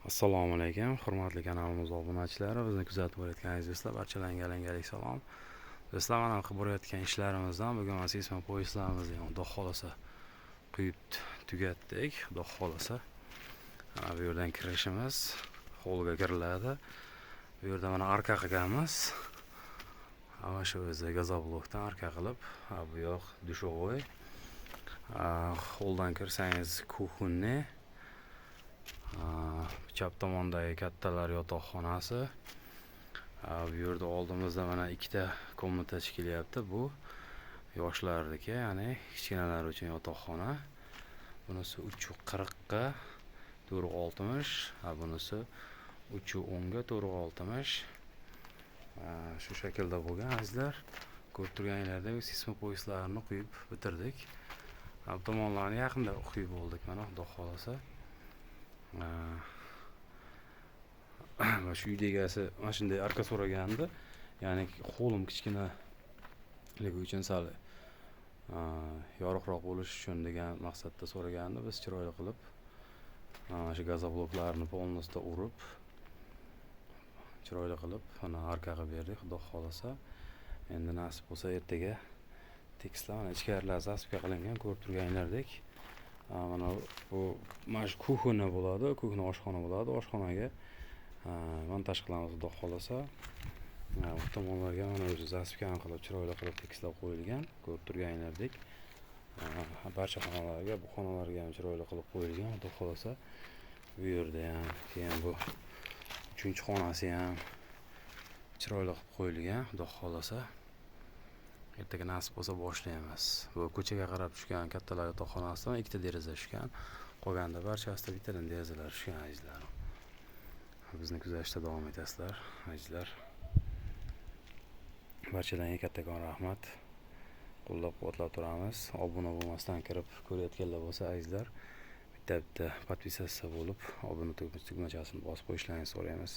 Assalomu alaykum, hurmatli kanalimiz obunachilari, bizni kuzatib borayotganingiz do'stlar, barchalarga alangali salom. Do'stlar, mana qilib borayotgan ishlarimizdan bugun seysmo poyezdlarimizni Xudo xolasa quyib tugatdik. Xudo xolasa bu yerdan kirishimiz holga kiriladi. Bu yerda mana arka qilganmiz. Mana shu o'zi gazoblokdan arka qilib, bu yoq dushovoy. Holdan kirsangiz kuxunni, chap tomondagi kattalar yotoqxonasi. Bu yerda oldimizda mana ikkita komnata kelyapti. Bu yoshlarniki, ya'ni kichkinalar uchun yotoqxona. Bunisi 340 ga 460, bunisi 310 ga 460. Shu shaklda bo'lgan azizlar. Ko'rib turganinglardek seysmo poyezdlarni quyib bitirdik. Bu tomonlarni yaqinda quyib oldik, mana Xudo xolasa. Shu uyda egasi mana shunday arka so'ragandi. Ya'ni qo'lim kichkinaligi uchun sal yorug'roq bo'lish uchun degan maqsadda so'ragandi. Biz chiroyli qilib mana shu gazobloklarni polnosda urib, chiroyli qilib mana arka qilib berdik, Xudo xolasa. Endi nasib bo'lsa ertaga tekislar mana ichkarilar zaspga qilingan, ko'rib turganinglardek. Mana bu mana shu kuxna bo'ladi, kuxna oshxona bo'ladi. Oshxonaga montaj qilamiz, Xudo xolasa. Bu tomonlarga mana o'zi zaspgan qilib, chiroyli qilib tekislab qo'yilgan, ko'rib turganinglardek. Barcha xonalarga, bu xonalarga ham chiroyli qilib qo'yilgan, Xudo xolasa. Bu yerda ham, keyin bu 3-xonasi ham chiroyli qilib qo'yilgan, Xudo xolasa. Ertaga nasib bo'lsa boshlaymiz. Bu ko'chaga qarab tushgan kattalar yotoqxonasidan ikkita deraza tushgan. Qolganda barchasida bittadan derazalar tushgan azizlar. Bizni kuzatishda davom etasizlar, azizlar. Barchalarga kattakon rahmat. Qo'llab-quvvatlab turamiz. Obuna bo'lmasdan kirib ko'rayotganlar bo'lsa, azizlar, bitta podpisatsiya bo'lib, obuna tugmachasini bosib qo'yishlaringizni so'raymiz.